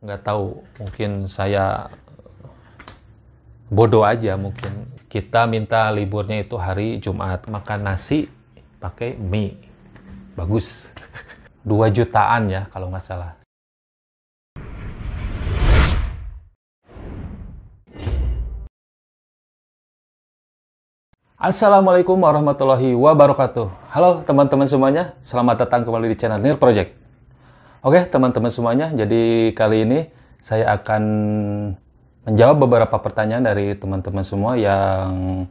nggak tahu, mungkin saya bodoh aja mungkin. Kita minta liburnya itu hari Jumat, makan nasi pakai mie. Bagus. 2 jutaan ya kalau nggak salah. Assalamualaikum warahmatullahi wabarakatuh. Halo teman-teman semuanya, selamat datang kembali di channel Nir Project. Oke teman-teman semuanya, jadi kali ini saya akan menjawab beberapa pertanyaan dari teman-teman semua yang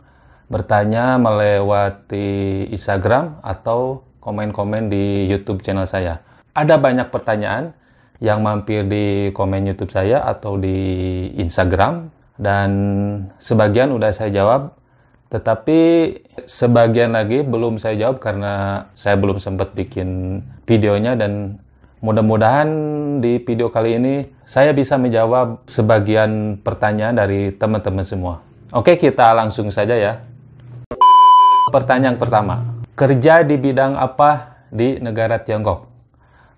bertanya melewati Instagram atau komen-komen di YouTube channel saya. Ada banyak pertanyaan yang mampir di komen YouTube saya atau di Instagram, dan sebagian udah saya jawab, tetapi sebagian lagi belum saya jawab karena saya belum sempat bikin videonya, dan mudah-mudahan di video kali ini saya bisa menjawab sebagian pertanyaan dari teman-teman semua. Oke, kita langsung saja ya. Pertanyaan pertama, kerja di bidang apa di negara Tiongkok?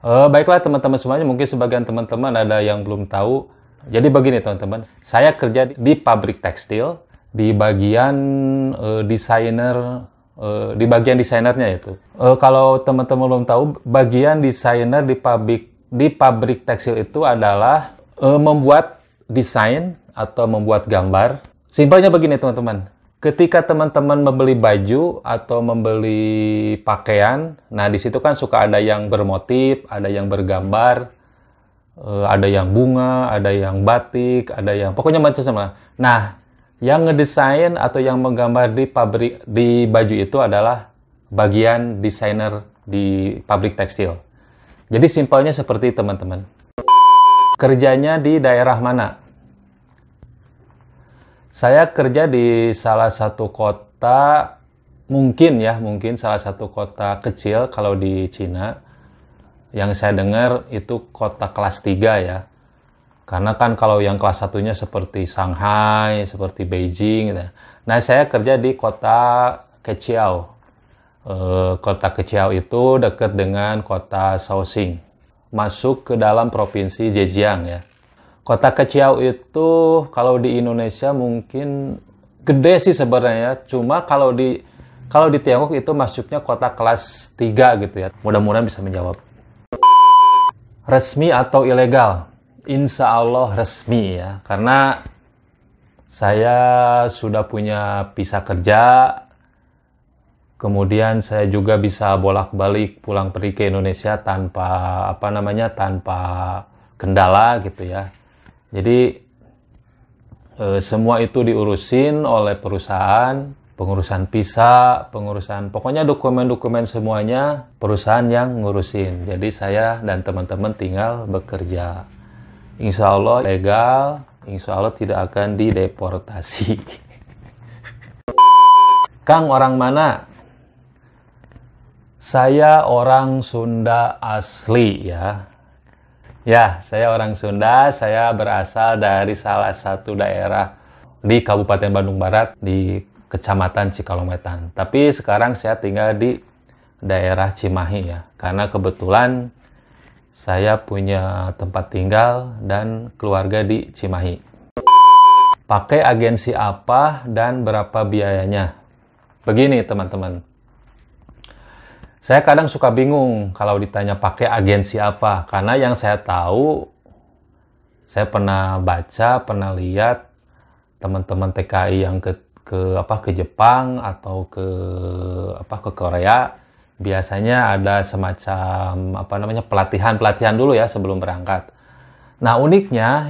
Baiklah teman-teman semuanya, mungkin sebagian teman-teman ada yang belum tahu. Jadi begini teman-teman, saya kerja di pabrik tekstil, di bagian desainer, di bagian desainernya itu. Kalau teman-teman belum tahu, bagian desainer di pabrik tekstil itu adalah membuat desain atau membuat gambar. Simpelnya begini teman-teman, ketika teman-teman membeli baju atau membeli pakaian, nah di situ kan suka ada yang bermotif, ada yang bergambar, ada yang bunga, ada yang batik, ada yang pokoknya macam-macam. Nah, yang ngedesain atau yang menggambar di baju itu adalah bagian desainer di pabrik tekstil. Jadi simpelnya seperti teman-teman. Kerjanya di daerah mana? Saya kerja di salah satu kota, mungkin salah satu kota kecil kalau di Cina. Yang saya dengar itu kota kelas 3 ya. Karena kan kalau yang kelas satunya seperti Shanghai, seperti Beijing gitu. Nah, saya kerja di kota Keqiao. Kota Keqiao itu dekat dengan kota Shaoxing. Masuk ke dalam provinsi Zhejiang ya. Kota Keqiao itu kalau di Indonesia mungkin gede sih sebenarnya. Cuma kalau di Tiongkok itu masuknya kota kelas 3 gitu ya. Mudah-mudahan bisa menjawab. Resmi atau ilegal? Insya Allah resmi ya, karena saya sudah punya visa kerja, kemudian saya juga bisa bolak-balik pulang pergi ke Indonesia tanpa tanpa kendala gitu ya. Jadi semua itu diurusin oleh perusahaan, pengurusan visa, pokoknya dokumen-dokumen semuanya perusahaan yang ngurusin. Jadi saya dan teman-teman tinggal bekerja. Insya Allah legal, insya Allah tidak akan dideportasi. Kang orang mana? Saya orang Sunda asli ya. Ya, saya orang Sunda, saya berasal dari salah satu daerah di Kabupaten Bandung Barat, di Kecamatan Cikalongwetan. Tapi sekarang saya tinggal di daerah Cimahi ya, karena kebetulan saya punya tempat tinggal dan keluarga di Cimahi. Pakai agensi apa dan berapa biayanya? Begini teman-teman. Saya kadang suka bingung kalau ditanya pakai agensi apa. Karena yang saya tahu, saya pernah baca, pernah lihat teman-teman TKI yang ke Jepang atau ke Korea, biasanya ada semacam pelatihan dulu ya sebelum berangkat. Nah uniknya,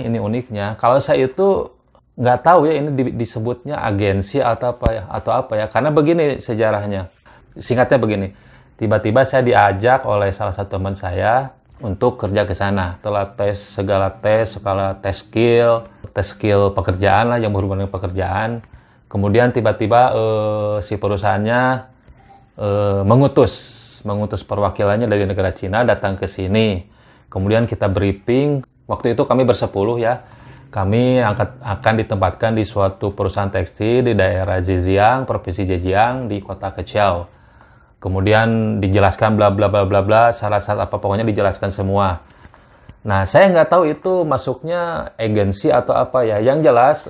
kalau saya itu nggak tahu ya ini disebutnya agensi atau apa ya, karena begini sejarahnya. Singkatnya begini, tiba-tiba saya diajak oleh salah satu teman saya untuk kerja ke sana. Telah segala tes skill pekerjaan lah yang berhubungan dengan pekerjaan. Kemudian tiba-tiba si perusahaannya mengutus perwakilannya dari negara Cina datang ke sini. Kemudian kita briefing. Waktu itu kami bersepuluh ya. Kami akan ditempatkan di suatu perusahaan tekstil di daerah Zhejiang, provinsi Zhejiang di kota Keqiao. Kemudian dijelaskan bla bla bla bla bla, syarat-syarat apa pokoknya dijelaskan semua. Nah, saya nggak tahu itu masuknya agensi atau apa ya. Yang jelas,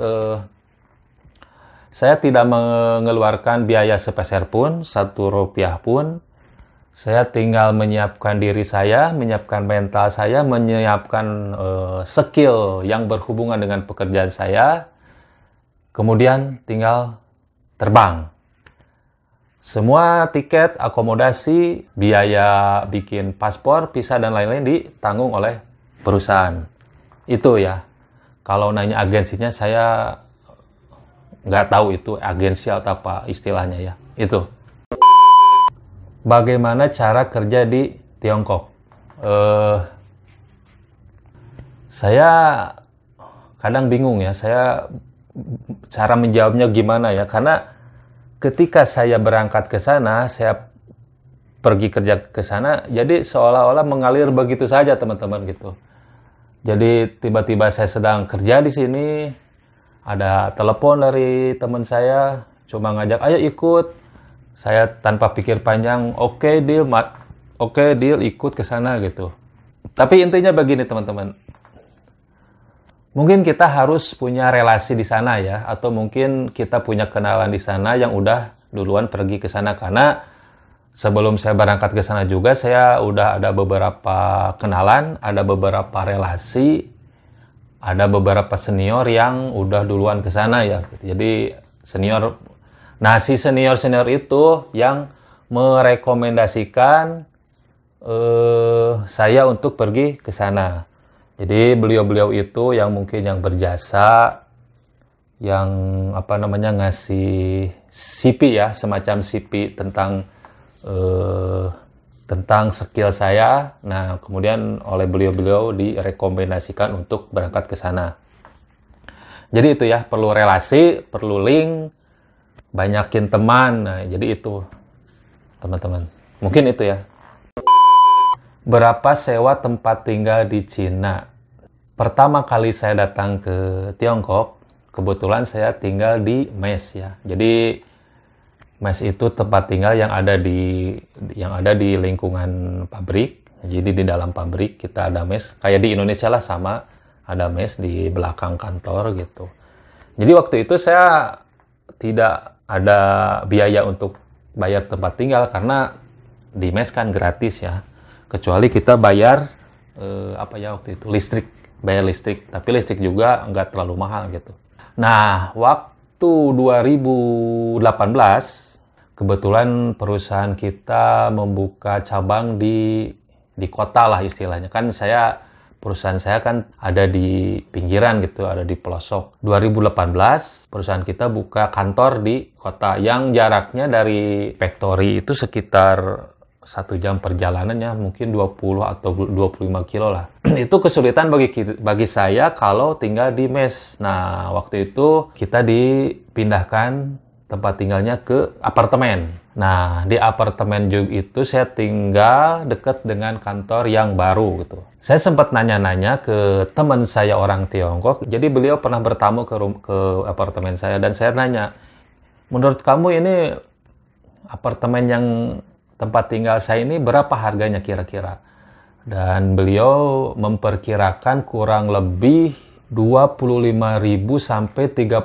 saya tidak mengeluarkan biaya sepeser pun, 1 rupiah pun. Saya tinggal menyiapkan diri saya, menyiapkan mental saya, menyiapkan skill yang berhubungan dengan pekerjaan saya. Kemudian tinggal terbang. Semua tiket, akomodasi, biaya bikin paspor, visa, dan lain-lain ditanggung oleh perusahaan. Itu ya. Kalau nanya agensinya, saya nggak tahu itu agensi atau apa istilahnya ya. Itu. Bagaimana cara kerja di Tiongkok? Saya kadang bingung ya. Saya cara menjawabnya gimana ya? Karena ketika saya berangkat ke sana, saya pergi kerja ke sana, jadi seolah-olah mengalir begitu saja teman-teman gitu. Jadi tiba-tiba saya sedang kerja di sini, ada telepon dari teman saya, cuma ngajak, ayo ikut. Saya tanpa pikir panjang, oke deal, ikut ke sana gitu. Tapi intinya begini teman-teman. Mungkin kita harus punya relasi di sana ya, atau mungkin kita punya kenalan di sana yang udah duluan pergi ke sana. Karena sebelum saya berangkat ke sana juga, saya udah ada beberapa kenalan, ada beberapa relasi, ada beberapa senior yang udah duluan ke sana ya. Jadi senior, nah si senior itu yang merekomendasikan saya untuk pergi ke sana. Jadi beliau-beliau itu yang mungkin yang berjasa, yang ngasih CV ya, semacam CV tentang skill saya. Nah, kemudian oleh beliau-beliau direkomendasikan untuk berangkat ke sana. Jadi itu ya, perlu relasi, perlu link, banyakin teman. Nah, jadi itu teman-teman. Mungkin itu ya. Berapa sewa tempat tinggal di Cina? Pertama kali saya datang ke Tiongkok, kebetulan saya tinggal di mes ya. Jadi mes itu tempat tinggal yang ada di lingkungan pabrik. Jadi di dalam pabrik kita ada mes. Kayak di Indonesia lah sama, ada mes di belakang kantor gitu. Jadi waktu itu saya tidak ada biaya untuk bayar tempat tinggal karena di mes kan gratis ya. Kecuali kita bayar waktu itu bayar listrik, tapi listrik juga nggak terlalu mahal gitu. Nah, waktu 2018 kebetulan perusahaan kita membuka cabang di kota lah istilahnya. Kan perusahaan saya kan ada di pinggiran gitu, ada di pelosok. 2018 perusahaan kita buka kantor di kota yang jaraknya dari factory itu sekitar 1 jam perjalanannya, mungkin 20 atau 25 kilo lah. Itu kesulitan bagi saya kalau tinggal di mes. Nah, waktu itu kita dipindahkan tempat tinggalnya ke apartemen. Nah, di apartemen juga itu saya tinggal dekat dengan kantor yang baru gitu. Saya sempat nanya-nanya ke teman saya orang Tiongkok. Jadi beliau pernah bertamu ke apartemen saya dan saya nanya, menurut kamu ini apartemen yang tempat tinggal saya ini berapa harganya kira-kira? Dan beliau memperkirakan kurang lebih 25.000 sampai 30.000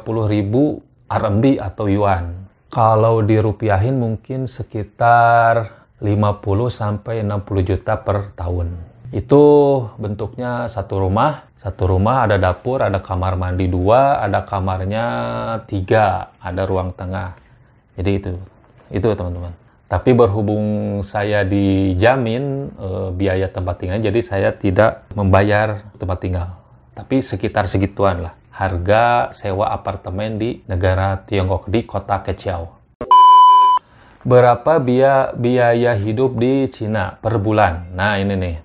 RMB atau yuan. Kalau dirupiahin mungkin sekitar 50 sampai 60 juta per tahun. Itu bentuknya satu rumah ada dapur, ada kamar mandi 2, ada kamarnya 3, ada ruang tengah. Jadi itu teman-teman. Tapi berhubung saya dijamin biaya tempat tinggal, jadi saya tidak membayar tempat tinggal. Tapi sekitar segituan lah harga sewa apartemen di negara Tiongkok, di kota Keqiao. Berapa biaya hidup di Cina per bulan? Nah ini nih.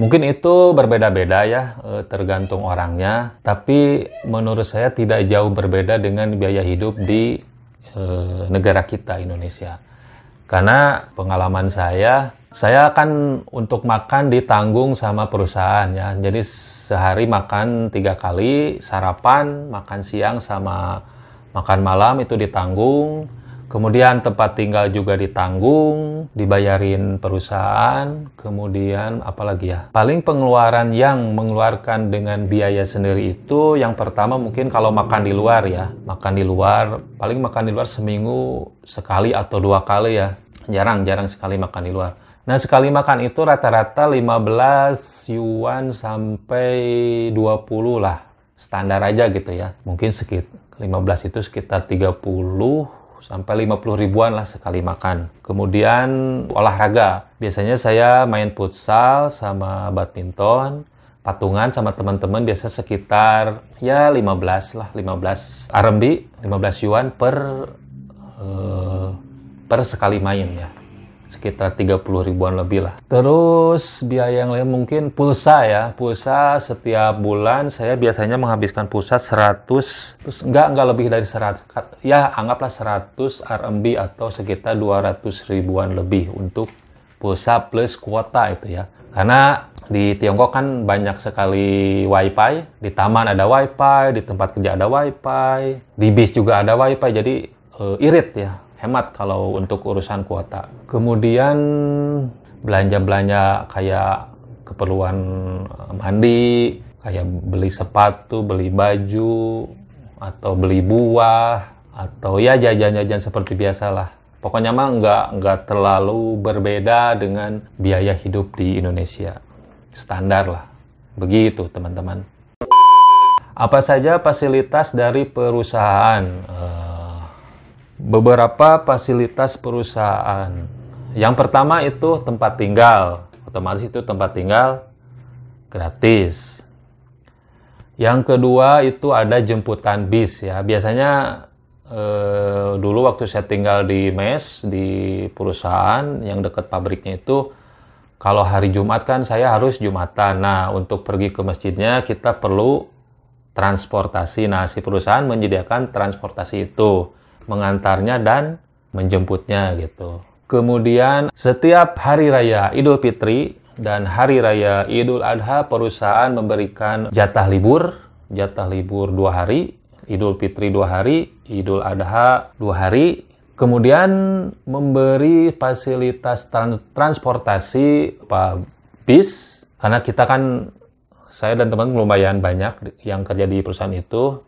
Mungkin itu berbeda-beda ya, tergantung orangnya. Tapi menurut saya tidak jauh berbeda dengan biaya hidup di negara kita, Indonesia. Karena pengalaman saya kan untuk makan ditanggung sama perusahaan ya. Jadi sehari makan 3 kali, sarapan, makan siang sama makan malam itu ditanggung. Kemudian tempat tinggal juga ditanggung, dibayarin perusahaan, kemudian apalagi ya? Paling pengeluaran yang mengeluarkan dengan biaya sendiri itu yang pertama mungkin kalau makan di luar ya. Makan di luar, paling makan di luar seminggu sekali atau 2 kali ya. Jarang sekali makan di luar. Nah, sekali makan itu rata-rata 15 yuan sampai 20 lah. Standar aja gitu ya. Mungkin sekitar 15 itu sekitar 30 sampai 50 ribuan lah sekali makan. Kemudian olahraga. Biasanya saya main futsal sama badminton, patungan sama teman-teman biasa sekitar ya 15 lah, 15 RMB, 15 yuan per sekali main ya. Sekitar 30 ribuan lebih lah. Terus biaya yang lain mungkin pulsa ya. Pulsa setiap bulan saya biasanya menghabiskan pulsa 100, terus enggak lebih dari 100. Ya, anggaplah 100 RMB atau sekitar 200 ribuan lebih untuk pulsa plus kuota itu ya. Karena di Tiongkok kan banyak sekali wifi, di taman ada wifi, di tempat kerja ada wifi, di bis juga ada wifi, jadi irit ya. Hemat kalau untuk urusan kuota. Kemudian belanja-belanja kayak keperluan mandi, kayak beli sepatu, beli baju, atau beli buah, atau ya jajan-jajan seperti biasalah. Pokoknya mah nggak terlalu berbeda dengan biaya hidup di Indonesia. Standar lah. Begitu teman-teman. Apa saja fasilitas dari perusahaan? Beberapa fasilitas perusahaan. Yang pertama itu tempat tinggal. Otomatis itu tempat tinggal gratis. Yang kedua itu ada jemputan bis ya. Biasanya dulu waktu saya tinggal di mes, di perusahaan yang dekat pabriknya itu, kalau hari Jumat kan saya harus Jumatan. Nah, untuk pergi ke masjidnya kita perlu transportasi. Nah, si perusahaan menyediakan transportasi itu, mengantarnya dan menjemputnya gitu. Kemudian setiap hari raya Idul Fitri dan hari raya Idul Adha perusahaan memberikan jatah libur 2 hari, Idul Fitri 2 hari, Idul Adha 2 hari. Kemudian memberi fasilitas transportasi bis, karena kita kan, saya dan teman lumayan banyak yang kerja di perusahaan itu.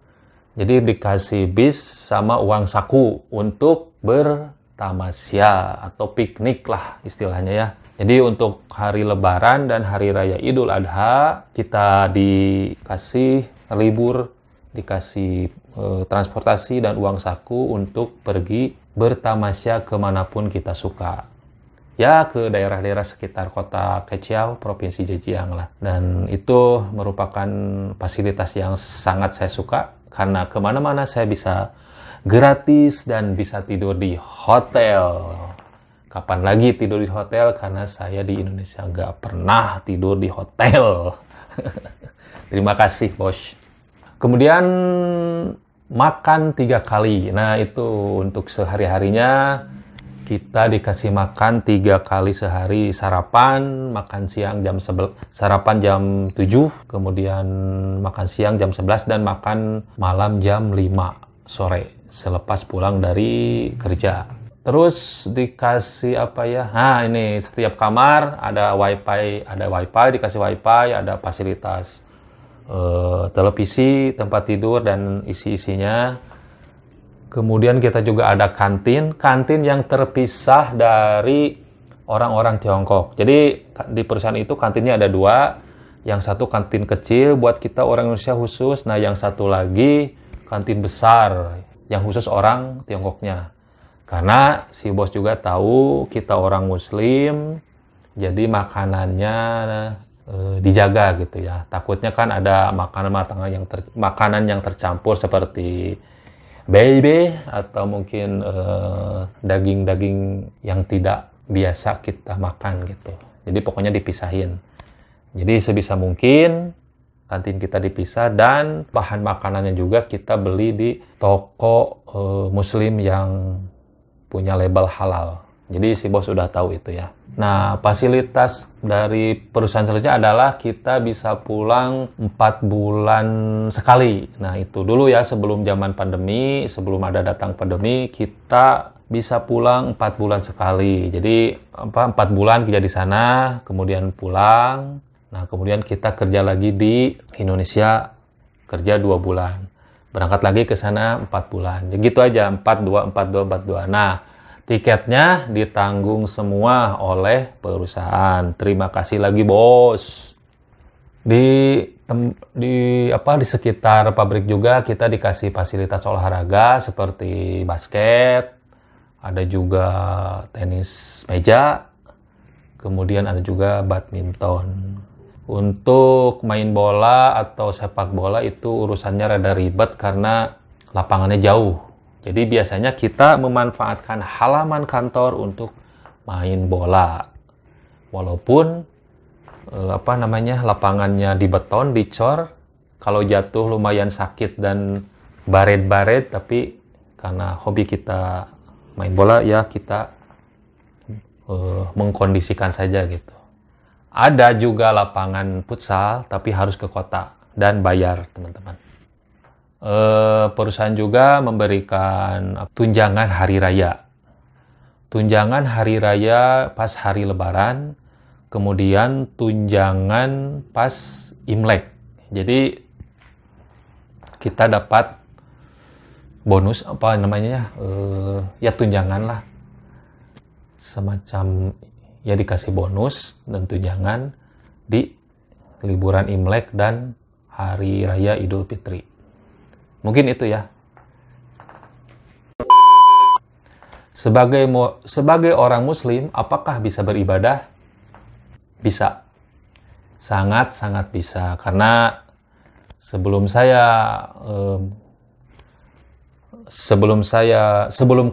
Jadi dikasih bis sama uang saku untuk bertamasya atau piknik lah istilahnya ya. Jadi untuk hari Lebaran dan hari Raya Idul Adha kita dikasih libur, dikasih transportasi dan uang saku untuk pergi bertamasya kemanapun kita suka. Ya, ke daerah-daerah sekitar kota Keqiao, Provinsi Zhejiang lah. Dan itu merupakan fasilitas yang sangat saya suka. Karena kemana-mana saya bisa gratis dan bisa tidur di hotel. Kapan lagi tidur di hotel? Karena saya di Indonesia nggak pernah tidur di hotel. Terima kasih, bos. Kemudian makan 3 kali. Nah, itu untuk sehari-harinya kita dikasih makan 3 kali sehari. Sarapan, makan siang sarapan jam 7, kemudian makan siang jam 11, dan makan malam jam 5 sore selepas pulang dari kerja. Terus dikasih apa ya? Nah, ini setiap kamar ada wifi, dikasih wifi, ada fasilitas televisi, tempat tidur dan isi-isinya. Kemudian kita juga ada kantin yang terpisah dari orang-orang Tiongkok. Jadi di perusahaan itu kantinnya ada 2. Yang satu kantin kecil buat kita orang Indonesia khusus. Nah, yang satu lagi kantin besar yang khusus orang Tiongkoknya. Karena si bos juga tahu kita orang Muslim, jadi makanannya dijaga gitu ya. Takutnya kan ada makanan yang tercampur seperti baby atau mungkin daging-daging yang tidak biasa kita makan gitu. Jadi pokoknya dipisahin. Jadi sebisa mungkin kantin kita dipisah, dan bahan makanannya juga kita beli di toko Muslim yang punya label halal. Jadi si bos sudah tahu itu ya. Nah, fasilitas dari perusahaan selanjutnya adalah kita bisa pulang 4 bulan sekali. Nah, itu dulu ya sebelum zaman pandemi, sebelum ada datang pandemi, kita bisa pulang 4 bulan sekali. Jadi 4 bulan kerja di sana, kemudian pulang. Nah, kemudian kita kerja lagi di Indonesia, kerja 2 bulan. Berangkat lagi ke sana 4 bulan. Ya gitu aja, 42, 42, 42. Nah, tiketnya ditanggung semua oleh perusahaan. Terima kasih lagi, bos. Di sekitar pabrik juga kita dikasih fasilitas olahraga seperti basket, ada juga tenis meja, kemudian ada juga badminton. Untuk main bola atau sepak bola itu urusannya rada ribet karena lapangannya jauh. Jadi biasanya kita memanfaatkan halaman kantor untuk main bola. Walaupun lapangannya di beton, dicor, kalau jatuh lumayan sakit dan baret-baret, tapi karena hobi kita main bola ya kita mengkondisikan saja gitu. Ada juga lapangan futsal tapi harus ke kota dan bayar, teman-teman. Perusahaan juga memberikan tunjangan hari raya. Tunjangan hari raya pas hari Lebaran, kemudian tunjangan pas Imlek. Jadi kita dapat bonus ya tunjangan lah. Semacam ya dikasih bonus dan tunjangan di liburan Imlek dan hari raya Idul Fitri. Mungkin itu ya. Sebagai orang muslim, apakah bisa beribadah? Bisa. Sangat-sangat bisa. Karena sebelum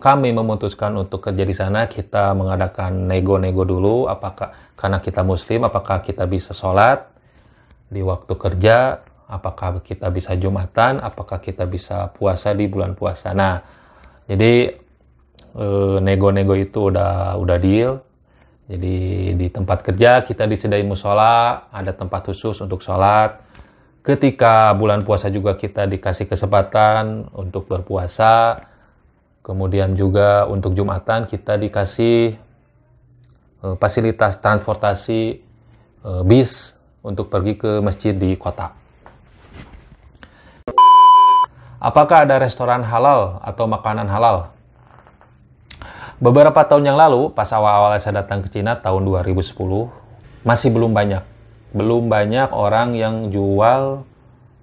kami memutuskan untuk kerja di sana, kita mengadakan nego-nego dulu, apakah karena kita muslim, apakah kita bisa sholat di waktu kerja, apakah kita bisa Jumatan, apakah kita bisa puasa di bulan puasa. Nah, jadi nego-nego itu udah deal. Jadi di tempat kerja kita disediain musola, ada tempat khusus untuk sholat. Ketika bulan puasa juga kita dikasih kesempatan untuk berpuasa. Kemudian juga untuk Jumatan kita dikasih fasilitas transportasi bis untuk pergi ke masjid di kota. Apakah ada restoran halal atau makanan halal? Beberapa tahun yang lalu, pas awal-awal saya datang ke Cina tahun 2010, masih belum banyak orang yang jual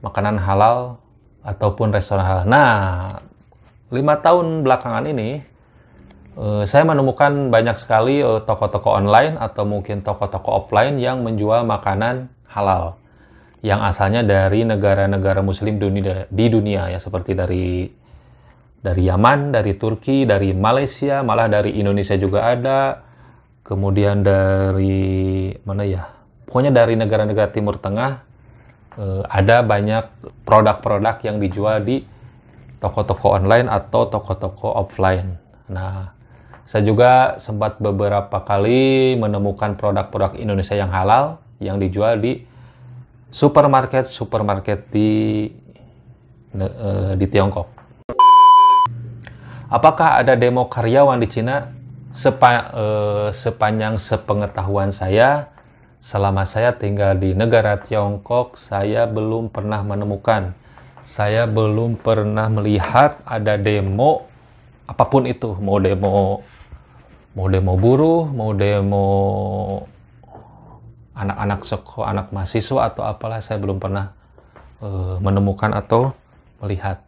makanan halal ataupun restoran halal. Nah, 5 tahun belakangan ini, saya menemukan banyak sekali toko-toko online atau mungkin toko-toko offline yang menjual makanan halal yang asalnya dari negara-negara muslim di dunia ya, seperti dari Yaman, dari Turki, dari Malaysia, malah dari Indonesia juga ada. Kemudian dari mana ya? Pokoknya dari negara-negara Timur Tengah ada banyak produk-produk yang dijual di toko-toko online atau toko-toko offline. Nah, saya juga sempat beberapa kali menemukan produk-produk Indonesia yang halal yang dijual di supermarket di Tiongkok. Apakah ada demo karyawan di Cina? Sepanjang sepengetahuan saya, selama saya tinggal di negara Tiongkok, saya belum pernah menemukan. Saya belum pernah melihat ada demo apapun itu. Mau demo buruh, mau demo anak-anak sekolah, anak mahasiswa atau apalah, saya belum pernah menemukan atau melihat.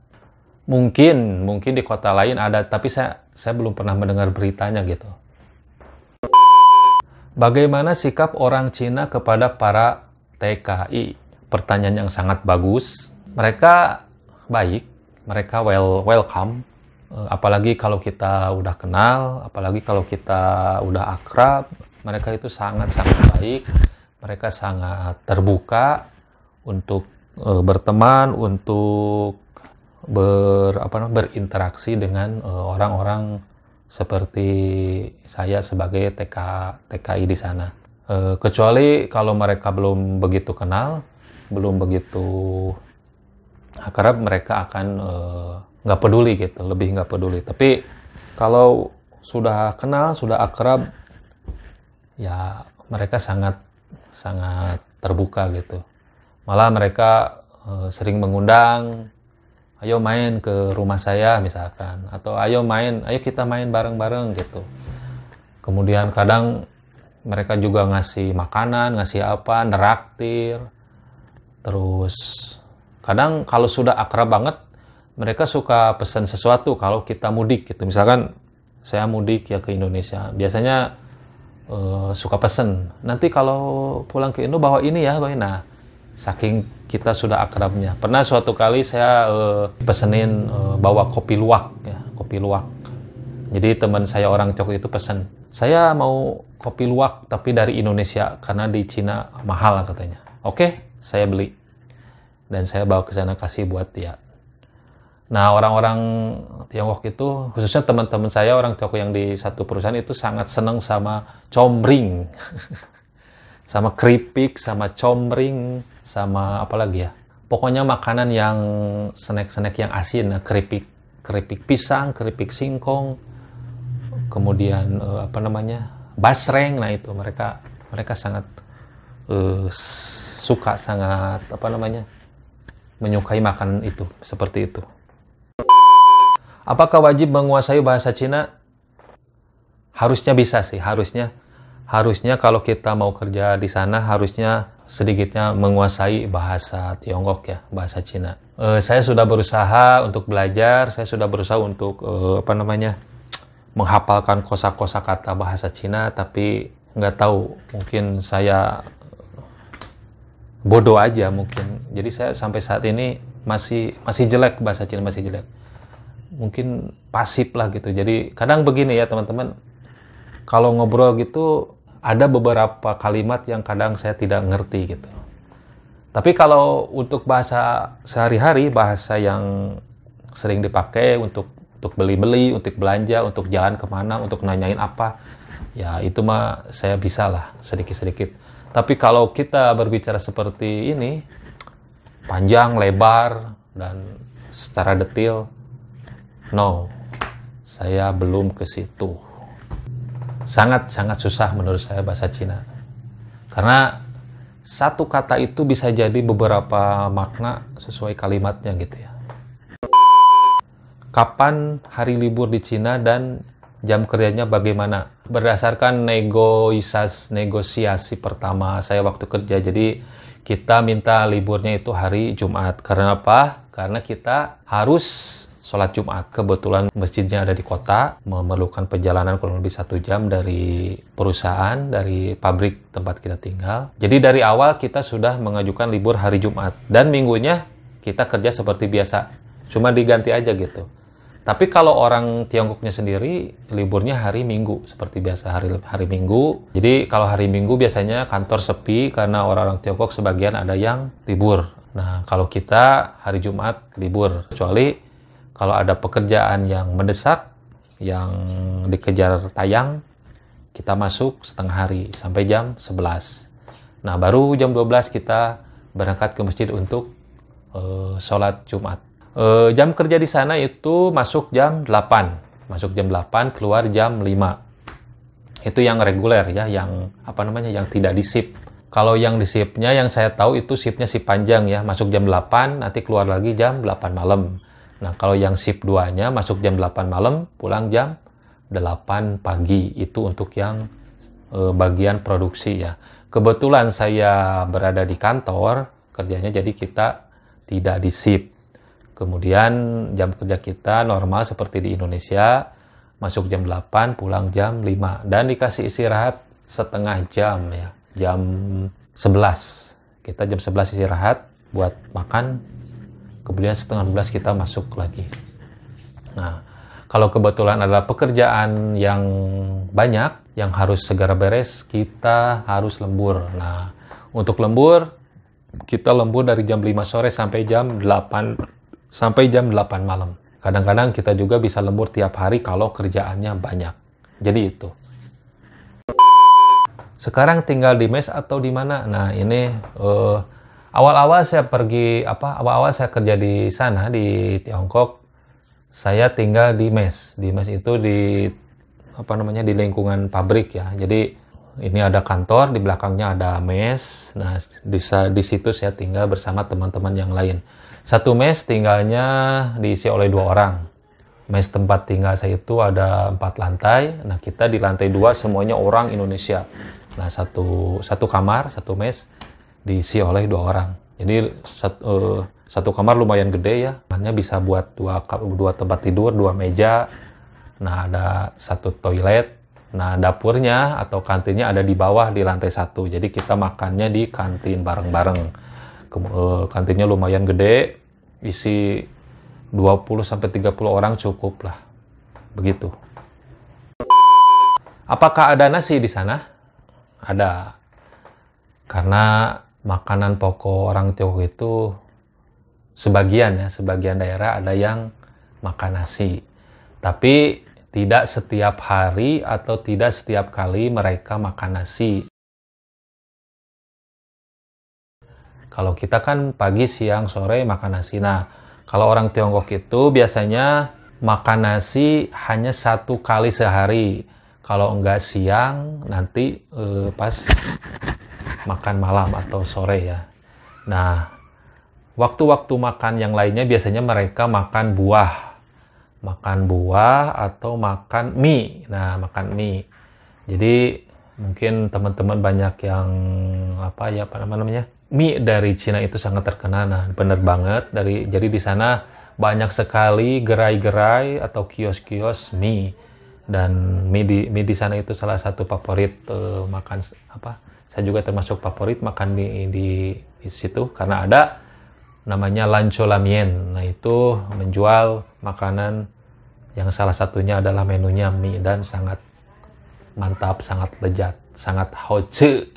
Mungkin di kota lain ada, tapi saya belum pernah mendengar beritanya gitu. Bagaimana sikap orang Cina kepada para TKI? Pertanyaan yang sangat bagus. Mereka baik, mereka welcome. Apalagi kalau kita udah kenal, apalagi kalau kita udah akrab, mereka itu sangat-sangat baik. Mereka sangat terbuka untuk berteman, untuk berinteraksi dengan orang-orang seperti saya sebagai TKI di sana. Kecuali kalau mereka belum begitu kenal, belum begitu akrab, mereka akan nggak peduli gitu, lebih nggak peduli. Tapi kalau sudah kenal, sudah akrab, ya mereka sangat terbuka gitu. Malah mereka sering mengundang, ayo main ke rumah saya misalkan, atau ayo kita main bareng-bareng gitu. Kemudian kadang mereka juga ngasih makanan, ngasih apa, neraktir. Terus kadang kalau sudah akrab banget, mereka suka pesan sesuatu kalau kita mudik gitu. Misalkan saya mudik ya ke Indonesia, biasanya suka pesen. Nanti kalau pulang ke Indo bawa ini ya, bawa ini. Nah, saking kita sudah akrabnya. Pernah suatu kali saya pesenin bawa kopi luwak ya, kopi luwak. Jadi teman saya orang Tiongkok itu pesen, saya mau kopi luwak tapi dari Indonesia karena di Cina mahal katanya. Oke, saya beli dan saya bawa ke sana kasih buat dia. Nah, orang-orang Tiongkok itu, khususnya teman-teman saya orang Tiongkok yang di satu perusahaan itu sangat senang sama comring. Sama keripik, sama comring, sama apa lagi ya. Pokoknya makanan yang snack-snack yang asin, keripik pisang, keripik singkong, kemudian basreng. Nah, itu mereka sangat suka, sangat menyukai makanan itu, seperti itu. Apakah wajib menguasai bahasa Cina? Harusnya bisa sih, harusnya kalau kita mau kerja di sana harusnya sedikitnya menguasai bahasa Tiongkok ya, bahasa Cina. Saya sudah berusaha untuk belajar, saya sudah berusaha untuk menghafalkan kosa-kosa kata bahasa Cina, tapi nggak tahu, mungkin saya bodoh aja mungkin. Jadi saya sampai saat ini masih jelek bahasa Cina, masih jelek. Mungkin pasif lah gitu. Jadi kadang begini ya teman-teman, kalau ngobrol gitu ada beberapa kalimat yang kadang saya tidak ngerti gitu. Tapi kalau untuk bahasa sehari-hari, bahasa yang sering dipakai untuk beli-beli, untuk belanja, untuk jalan kemana, untuk nanyain apa, ya itu mah saya bisa lah sedikit-sedikit. Tapi kalau kita berbicara seperti ini, panjang, lebar, dan secara detail, no, saya belum ke situ. Sangat susah menurut saya bahasa Cina. Karena satu kata itu bisa jadi beberapa makna sesuai kalimatnya gitu ya. Kapan hari libur di Cina dan jam kerjanya bagaimana? Berdasarkan negosiasi pertama saya waktu kerja. Jadi kita minta liburnya itu hari Jumat. Karena apa? Karena kita harus sholat Jumat. Kebetulan masjidnya ada di kota, memerlukan perjalanan kurang lebih 1 jam dari perusahaan, dari pabrik tempat kita tinggal. Jadi dari awal kita sudah mengajukan libur hari Jumat. Dan minggunya kita kerja seperti biasa. Cuma diganti aja gitu. Tapi kalau orang Tiongkoknya sendiri, liburnya hari Minggu. Seperti biasa hari Minggu. Jadi kalau hari Minggu biasanya kantor sepi karena orang-orang Tiongkok sebagian ada yang libur. Nah, kalau kita hari Jumat libur. Kecuali kalau ada pekerjaan yang mendesak, yang dikejar tayang, kita masuk setengah hari sampai jam 11. Nah, baru jam 12 kita berangkat ke masjid untuk sholat Jumat. Jam kerja di sana itu masuk jam 8. Masuk jam 8, keluar jam 5. Itu yang reguler ya, yang tidak di shift. Kalau yang di shiftnya yang saya tahu itu shiftnya shift panjang ya, masuk jam 8, nanti keluar lagi jam 8 malam. Nah, kalau yang shift 2-nya masuk jam 8 malam, pulang jam 8 pagi. Itu untuk yang bagian produksi ya. Kebetulan saya berada di kantor, kerjanya jadi kita tidak di shift. Kemudian jam kerja kita normal seperti di Indonesia, masuk jam 8, pulang jam 5. Dan dikasih istirahat setengah jam ya, jam 11. Kita jam 11 istirahat buat makan. Kemudian setengah 12 kita masuk lagi. Nah, kalau kebetulan adalah pekerjaan yang banyak, yang harus segera beres, kita harus lembur. Nah, untuk lembur, kita lembur dari jam 5 sore sampai jam 8 malam. Kadang-kadang kita juga bisa lembur tiap hari kalau kerjaannya banyak. Jadi itu. Sekarang tinggal di mes atau di mana? Nah, ini awal-awal saya kerja di sana di Tiongkok, saya tinggal di mes. Di mes itu di di lingkungan pabrik ya. Jadi ini ada kantor, di belakangnya ada mes. Nah, di situ saya tinggal bersama teman-teman yang lain. Satu mes tinggalnya diisi oleh 2 orang. Mes tempat tinggal saya itu ada 4 lantai. Nah, kita di lantai 2 semuanya orang Indonesia. Nah, satu kamar, satu mes diisi oleh 2 orang. Jadi satu kamar lumayan gede ya. Hanya bisa buat 2 tempat tidur, 2 meja. Nah, ada 1 toilet. Nah, dapurnya atau kantinnya ada di bawah di lantai 1. Jadi kita makannya di kantin bareng-bareng. Kantinnya lumayan gede, isi 20-30 orang cukup lah. Begitu. Apakah ada nasi di sana? Ada. Karena makanan pokok orang Tiongkok itu sebagian daerah ada yang makan nasi. Tapi tidak setiap hari atau tidak setiap kali mereka makan nasi. Kalau kita kan pagi, siang, sore makan nasi. Nah, kalau orang Tiongkok itu biasanya makan nasi hanya 1 kali sehari. Kalau enggak siang, nanti pas makan malam atau sore ya. Nah, waktu-waktu makan yang lainnya biasanya mereka makan buah. Makan buah atau makan mie. Nah, makan mie. Jadi mungkin teman-teman banyak yang mie dari Cina itu sangat terkenal. Nah, bener banget. Jadi di sana banyak sekali gerai-gerai atau kios-kios mie. Dan mie di sana itu salah satu favorit makan Saya juga termasuk favorit makan mie di situ karena ada namanya Lancho Lamien. Nah, itu menjual makanan yang salah satunya adalah menunya mie dan sangat mantap, sangat lezat, sangat hoce.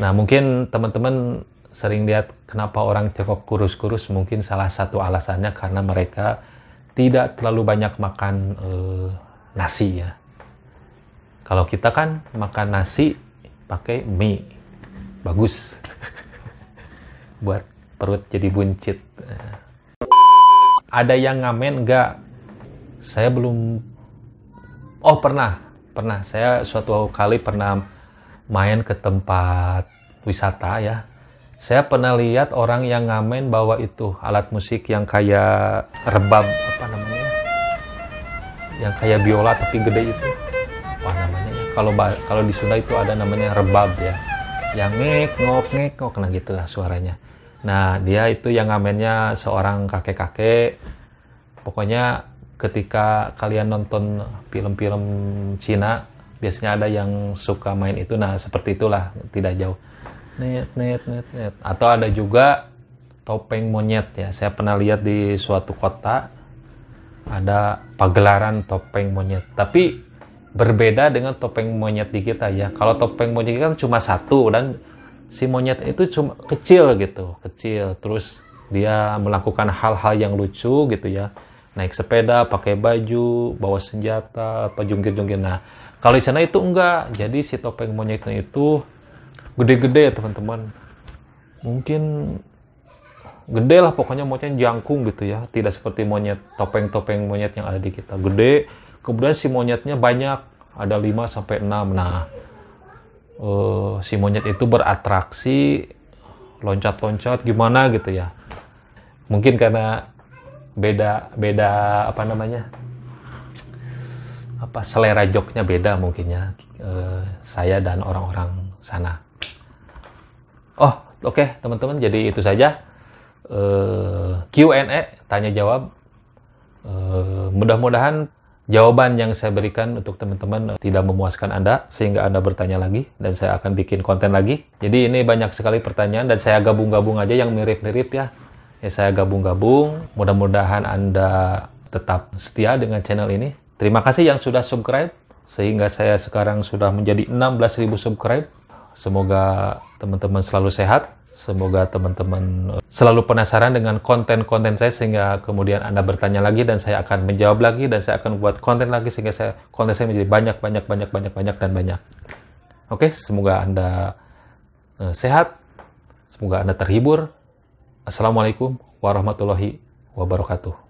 Nah, mungkin teman-teman sering lihat kenapa orang Tiongkok kurus-kurus. Mungkin salah satu alasannya karena mereka tidak terlalu banyak makan nasi ya. Kalau kita kan makan nasi pakai mie. Bagus. Buat perut jadi buncit. Ada yang ngamen enggak? Saya belum. Oh, pernah. Saya suatu kali pernah main ke tempat wisata ya. Saya pernah lihat orang yang ngamen bawa itu alat musik yang kayak rebab, yang kayak biola tapi gede itu. Apa namanya ya? Kalau di Sunda itu ada namanya rebab ya. Yang ngek-ngok, nah gitulah suaranya. Nah, dia itu yang ngamennya seorang kakek-kakek. Pokoknya ketika kalian nonton film-film Cina, biasanya ada yang suka main itu. Nah, seperti itulah, tidak jauh. Net. Atau ada juga topeng monyet ya. Saya pernah lihat di suatu kota ada pagelaran topeng monyet. Tapi berbeda dengan topeng monyet di kita ya. Kalau topeng monyet kan cuma 1 dan si monyet itu cuma kecil gitu. Terus dia melakukan hal-hal yang lucu gitu ya. Naik sepeda, pakai baju, bawa senjata, apa jungkir-jungkir. Nah, kalau di sana itu enggak. Jadi si topeng monyetnya itu gede-gede ya teman-teman. Mungkin gede lah pokoknya, monyetnya jangkung gitu ya. Tidak seperti topeng-topeng monyet yang ada di kita. Gede. Kemudian si monyetnya banyak. Ada 5-6. Nah, si monyet itu beratraksi, loncat-loncat gimana gitu ya. Mungkin karena beda selera joknya beda mungkinnya saya dan orang-orang sana. Oh, oke, teman-teman, jadi itu saja Q&A, tanya jawab. Mudah-mudahan jawaban yang saya berikan untuk teman-teman tidak memuaskan Anda sehingga Anda bertanya lagi dan saya akan bikin konten lagi. Jadi ini banyak sekali pertanyaan dan saya gabung-gabung aja yang mirip-mirip ya. Saya gabung-gabung. Mudah-mudahan Anda tetap setia dengan channel ini. Terima kasih yang sudah subscribe sehingga saya sekarang sudah menjadi 16.000 subscribe. Semoga teman-teman selalu sehat. Semoga teman-teman selalu penasaran dengan konten-konten saya sehingga kemudian Anda bertanya lagi dan saya akan menjawab lagi dan saya akan buat konten lagi sehingga konten saya menjadi banyak dan banyak. Oke, semoga Anda sehat. Semoga Anda terhibur. Assalamualaikum warahmatullahi wabarakatuh.